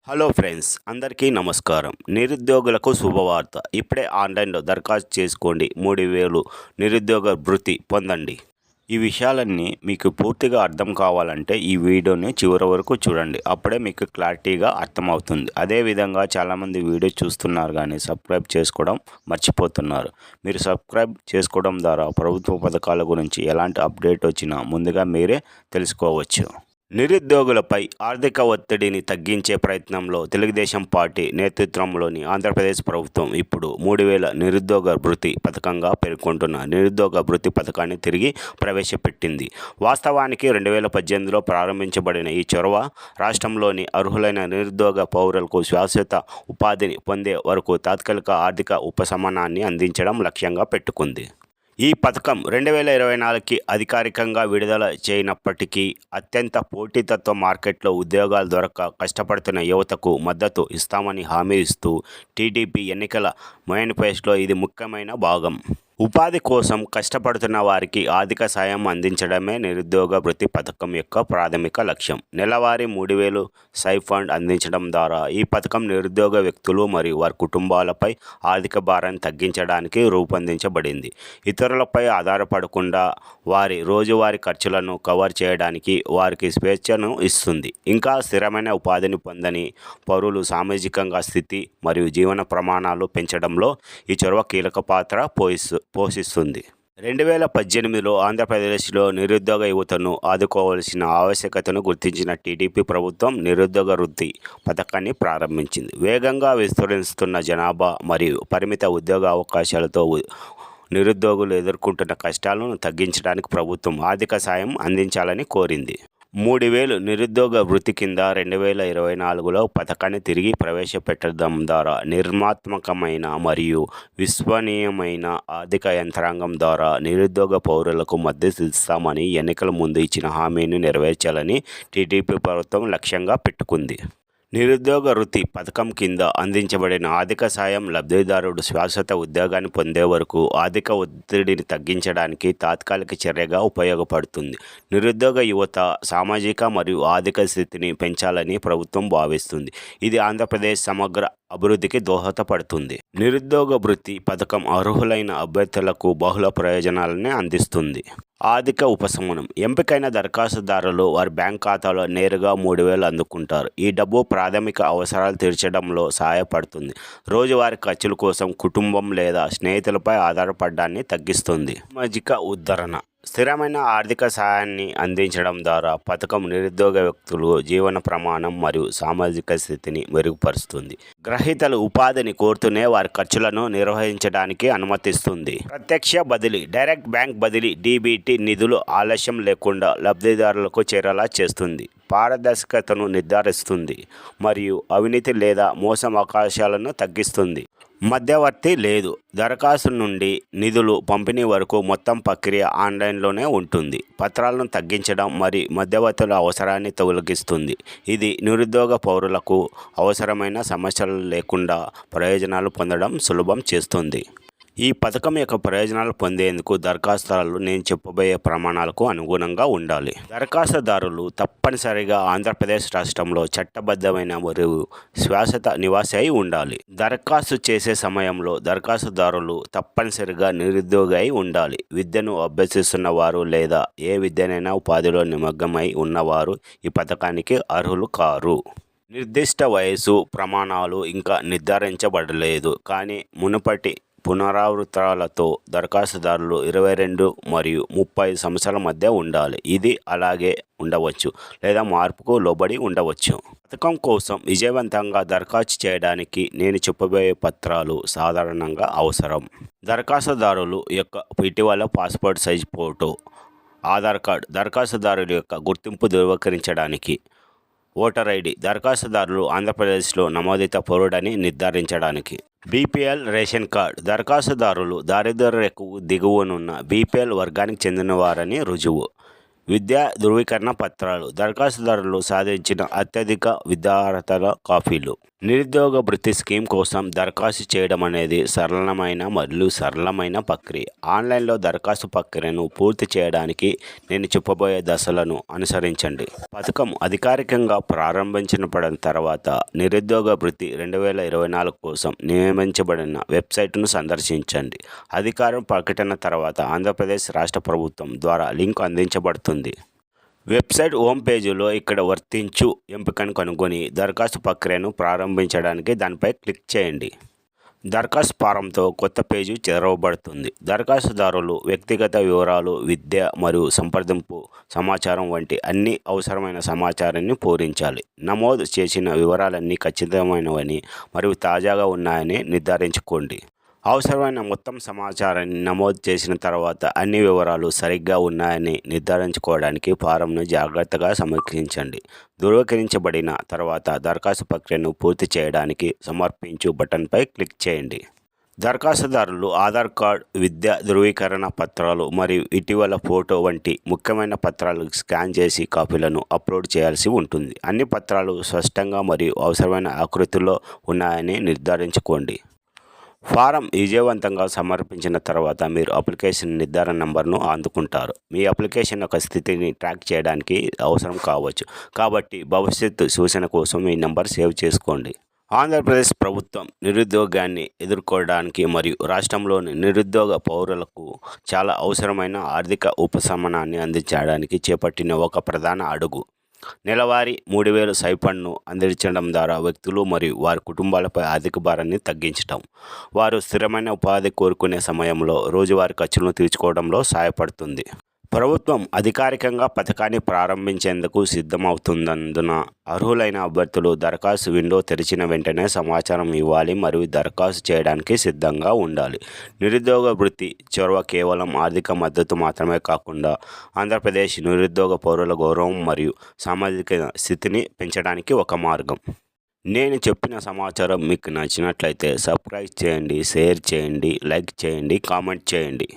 Hello friends, అందరికీ నమస్కారం. నిరుద్యోగులకు శుభవార్త. ఇప్పుడే ఆన్లైన్లో దరఖాస్తు చేసుకోండి. 3,000 నిరుద్యోగ భృతి పొందండి. ఈ విషయాలన్నీ మీకు పూర్తిగా అర్థం కావాలంటే ఈ వీడియోని చివరి వరకు చూడండి. అప్పుడే మీకు క్లారిటీగా అర్థమవుతుంది. అదేవిధంగా చాలామంది వీడియో చూస్తున్నారు కానీ సబ్స్క్రైబ్ చేసుకోవడం మర్చిపోతున్నారు. మీరు సబ్స్క్రైబ్ చేసుకోవడం ద్వారా ప్రభుత్వ పథకాల గురించి ఎలాంటి అప్డేట్ వచ్చినా ముందుగా మీరే తెలుసుకోవచ్చు. నిరుద్యోగులపై ఆర్థిక ఒత్తిడిని తగ్గించే ప్రయత్నంలో తెలుగుదేశం పార్టీ నేతృత్వంలోని ఆంధ్రప్రదేశ్ ప్రభుత్వం ఇప్పుడు 3,000 నిరుద్యోగ భృతి పథకంగా పేర్కొంటున్న నిరుద్యోగ భృతి పథకాన్ని తిరిగి ప్రవేశపెట్టింది. వాస్తవానికి 2018లో ప్రారంభించబడిన ఈ చొరవ రాష్ట్రంలోని అర్హులైన నిరుద్యోగ పౌరులకు శాశ్వత ఉపాధిని పొందే వరకు తాత్కాలిక ఆర్థిక ఉపశమనాన్ని అందించడం లక్ష్యంగా పెట్టుకుంది. ఈ పథకం 2024కి అధికారికంగా విడుదల చేయనప్పటికీ అత్యంత పోటీతత్వ మార్కెట్లో ఉద్యోగాలు దొరక్క కష్టపడుతున్న యువతకు మద్దతు ఇస్తామని హామీ ఇస్తూ టీడీపీ ఎన్నికల మేనిఫెస్టోలో ఇది ముఖ్యమైన భాగం. ఉపాధి కోసం కష్టపడుతున్న వారికి ఆర్థిక సాయం అందించడమే నిరుద్యోగ భృతి పథకం యొక్క ప్రాథమిక లక్ష్యం. నెలవారీ 3,000 స్టైఫండ్ అందించడం ద్వారా ఈ పథకం నిరుద్యోగ వ్యక్తులు మరియు వారి కుటుంబాలపై ఆర్థిక భారాన్ని తగ్గించడానికి రూపొందించబడింది. ఇతరులపై ఆధారపడకుండా వారి రోజువారీ ఖర్చులను కవర్ చేయడానికి వారికి స్వేచ్ఛను ఇస్తుంది. ఇంకా స్థిరమైన ఉపాధిని పొందని పౌరులు సామాజికంగా స్థితి మరియు జీవన ప్రమాణాలు పెంచడంలో ఈ చొరవ కీలక పాత్ర పోషిస్తుంది. 2018లో ఆంధ్రప్రదేశ్లో నిరుద్యోగ యువతను ఆదుకోవాల్సిన ఆవశ్యకతను గుర్తించిన టీడీపీ ప్రభుత్వం నిరుద్యోగ వృత్తి పథకాన్ని ప్రారంభించింది. వేగంగా విస్తరిస్తున్న జనాభా మరియు పరిమిత ఉద్యోగ అవకాశాలతో నిరుద్యోగులు ఎదుర్కొంటున్న కష్టాలను తగ్గించడానికి ప్రభుత్వం ఆర్థిక సాయం అందించాలని కోరింది. 3,000 నిరుద్యోగ వృత్తి కింద 2024లో పథకాన్ని తిరిగి ప్రవేశపెట్టడం ద్వారా నిర్మాణాత్మకమైన మరియు విశ్వసనీయమైన ఆర్థిక యంత్రాంగం ద్వారా నిరుద్యోగ పౌరులకు మద్దతు ఇస్తామని ఎన్నికల ముందు ఇచ్చిన హామీని నెరవేర్చాలని టీడీపీ ప్రభుత్వం లక్ష్యంగా పెట్టుకుంది. నిరుద్యోగ వృత్తి పథకం కింద అందించబడిన ఆర్థిక సాయం లబ్ధిదారుడు శాశ్వత ఉద్యోగాన్ని పొందే వరకు ఆర్థిక ఒత్తిడిని తగ్గించడానికి తాత్కాలిక చర్యగా ఉపయోగపడుతుంది. నిరుద్యోగ యువత సామాజిక మరియు ఆర్థిక స్థితిని పెంచాలని ప్రభుత్వం భావిస్తుంది. ఇది ఆంధ్రప్రదేశ్ సమగ్ర అభివృద్ధికి దోహదపడుతుంది. నిరుద్యోగ వృత్తి పథకం అర్హులైన అభ్యర్థులకు బహుళ ప్రయోజనాలని అందిస్తుంది. ఆర్థిక ఉపశమనం. ఎంపికైన దరఖాస్తుదారులు వారి బ్యాంక్ ఖాతాలో నేరుగా 3,000 అందుకుంటారు. ఈ డబ్బు ప్రాథమిక అవసరాలు తీర్చడంలో సహాయపడుతుంది. రోజువారీ ఖర్చుల కోసం కుటుంబం లేదా స్నేహితులపై ఆధారపడడాన్ని తగ్గిస్తుంది. సామాజిక ఉద్ధరణ. స్థిరమైన ఆర్థిక సహాయాన్ని అందించడం ద్వారా పథకం నిరుద్యోగ వ్యక్తులు జీవన ప్రమాణం మరియు సామాజిక స్థితిని మెరుగుపరుస్తుంది. గ్రహీతలు ఉపాధిని కోరుతూనే వారి ఖర్చులను నిర్వహించడానికి అనుమతిస్తుంది. ప్రత్యక్ష బదిలీ. డైరెక్ట్ బ్యాంక్ బదిలీ డీబీటీ నిధులు ఆలస్యం లేకుండా లబ్ధిదారులకు చేరేలా చేస్తుంది. పారదర్శకతను నిర్ధారిస్తుంది మరియు అవినీతి లేదా మోసం అవకాశాలను తగ్గిస్తుంది. మధ్యవర్తి లేదు. దరఖాస్తు నుండి నిధులు పంపిణీ వరకు మొత్తం ప్రక్రియ ఆన్లైన్లోనే ఉంటుంది. పత్రాలను తగ్గించడం మరియు మధ్యవర్తుల అవసరాన్ని తొలగిస్తుంది. ఇది నిరుద్యోగ పౌరులకు అవసరమైన సమస్యలు లేకుండా ప్రయోజనాలు పొందడం సులభం చేస్తుంది. ఈ పథకం యొక్క ప్రయోజనాలు పొందేందుకు దరఖాస్తుదారులు నేను చెప్పబోయే ప్రమాణాలకు అనుగుణంగా ఉండాలి. దరఖాస్తుదారులు తప్పనిసరిగా ఆంధ్రప్రదేశ్ రాష్ట్రంలో చట్టబద్ధమైన మరియు శాశ్వత నివాసి అయి ఉండాలి. దరఖాస్తు చేసే సమయంలో దరఖాస్తుదారులు తప్పనిసరిగా నిరుద్యోగి అయి ఉండాలి. విద్యను అభ్యసిస్తున్న వారు లేదా ఏ విద్యనైనా ఉపాధిలో నిమగ్నమై ఉన్నవారు ఈ పథకానికి అర్హులు కారు. నిర్దిష్ట వయసు ప్రమాణాలు ఇంకా నిర్ధారించబడలేదు, కానీ మునుపటి పునరావృతాలతో దరఖాస్తుదారులు 22 మరియు 30 సంవత్సరాల మధ్య ఉండాలి. ఇది అలాగే ఉండవచ్చు లేదా మార్పుకు లోబడి ఉండవచ్చు. పథకం కోసం విజయవంతంగా దరఖాస్తు చేయడానికి నేను చెప్పబోయే పత్రాలు సాధారణంగా అవసరం. దరఖాస్తుదారులు యొక్క ఇటీవల passport size photo, Aadhaar card దరఖాస్తుదారుల యొక్క గుర్తింపు ధృవీకరించడానికి, ఓటర్ ఐడి దరఖాస్తుదారులు ఆంధ్రప్రదేశ్లో నమోదిత పౌరుడని నిర్ధారించడానికి, బీపీఎల్ రేషన్ కార్డు దరఖాస్తుదారులు దారిద్ర్య రేఖకు దిగువనున్న బీపీఎల్ వర్గానికి చెందినవారని రుజువు, విద్యా ధృవీకరణ పత్రాలు దరఖాస్తుదారులు సాధించిన అత్యధిక విద్యార్హతల కాపీలు. నిరుద్యోగ భృతి స్కీమ్ కోసం దరఖాస్తు చేయడం అనేది సరళమైన ప్రక్రియ. ఆన్లైన్లో దరఖాస్తు ప్రక్రియను పూర్తి చేయడానికి నేను చెప్పబోయే దశలను అనుసరించండి. పథకం అధికారికంగా ప్రారంభించబడిన తర్వాత నిరుద్యోగ భృతి 2024 కోసం నియమించబడిన వెబ్సైట్ను సందర్శించండి. అధికారం ప్రకటన తర్వాత ఆంధ్రప్రదేశ్ రాష్ట్ర ప్రభుత్వం ద్వారా లింక్ అందించబడుతుంది. వెబ్సైట్ హోమ్ పేజీలో ఇక్కడ వర్తించు ఎంపికను కనుగొని దరఖాస్తు ప్రక్రియను ప్రారంభించడానికి దానిపై క్లిక్ చేయండి. దరఖాస్తు ఫారంతో కొత్త పేజీ తెరవబడుతుంది. దరఖాస్తుదారులు వ్యక్తిగత వివరాలు, విద్య మరియు సంప్రదింపు సమాచారం వంటి అన్ని అవసరమైన సమాచారాన్ని పూరించాలి. నమోదు చేసిన వివరాలన్నీ ఖచ్చితమైనవని మరియు తాజాగా ఉన్నాయని నిర్ధారించుకోండి. అవసరమైన మొత్తం సమాచారాన్ని నమోదు చేసిన తర్వాత అన్ని వివరాలు సరిగ్గా ఉన్నాయని నిర్ధారించుకోవడానికి ఫారంను జాగ్రత్తగా సమీక్షించండి. ధృవీకరించబడిన తర్వాత దరఖాస్తు ప్రక్రియను పూర్తి చేయడానికి సమర్పించు బటన్పై క్లిక్ చేయండి. దరఖాస్తుదారులు ఆధార్ కార్డ్, విద్యా ధృవీకరణ పత్రాలు మరియు ఇటీవల ఫోటో వంటి ముఖ్యమైన పత్రాలు స్కాన్ చేసి కాపీలను అప్లోడ్ చేయాల్సి ఉంటుంది. అన్ని పత్రాలు స్పష్టంగా మరియు అవసరమైన ఆకృతిలో ఉన్నాయని నిర్ధారించుకోండి. ఫారం విజయవంతంగా సమర్పించిన తర్వాత మీరు అప్లికేషన్ నిర్ధారణ నంబర్ను అందుకుంటారు. మీ అప్లికేషన్ యొక్క స్థితిని ట్రాక్ చేయడానికి అవసరం కావచ్చు, కాబట్టి భవిష్యత్తు సూచన కోసం ఈ నంబర్ సేవ్ చేసుకోండి. ఆంధ్రప్రదేశ్ ప్రభుత్వం నిరుద్యోగాన్ని ఎదుర్కోవడానికి మరియు రాష్ట్రంలోని నిరుద్యోగ పౌరులకు చాలా అవసరమైన ఆర్థిక ఉపశమనాన్ని అందించడానికి చేపట్టిన ఒక ప్రధాన అడుగు. నెలవారీ 3,000 స్టైపెండ్ను అందించడం ద్వారా వ్యక్తులు మరియు వారి కుటుంబాలపై ఆర్థిక భారాన్ని తగ్గించడం, వారు స్థిరమైన ఉపాధి కోరుకునే సమయంలో రోజువారీ ఖర్చులను తీర్చుకోవడంలో సహాయపడుతుంది. ప్రభుత్వం అధికారికంగా పథకాన్ని ప్రారంభించేందుకు సిద్ధమవుతున్నందున అర్హులైన అభ్యర్థులు దరఖాస్తు విండో తెరిచిన వెంటనే సమాచారం ఇవ్వాలి మరియు దరఖాస్తు చేయడానికి సిద్ధంగా ఉండాలి. నిరుద్యోగ భృతి చొరవ కేవలం ఆర్థిక మద్దతు మాత్రమే కాకుండా ఆంధ్రప్రదేశ్ నిరుద్యోగ పౌరుల గౌరవం మరియు సామాజిక స్థితిని పెంచడానికి ఒక మార్గం. నేను చెప్పిన సమాచారం మీకు నచ్చినట్లయితే సబ్స్క్రైబ్ చేయండి, షేర్ చేయండి, లైక్ చేయండి, కామెంట్ చేయండి.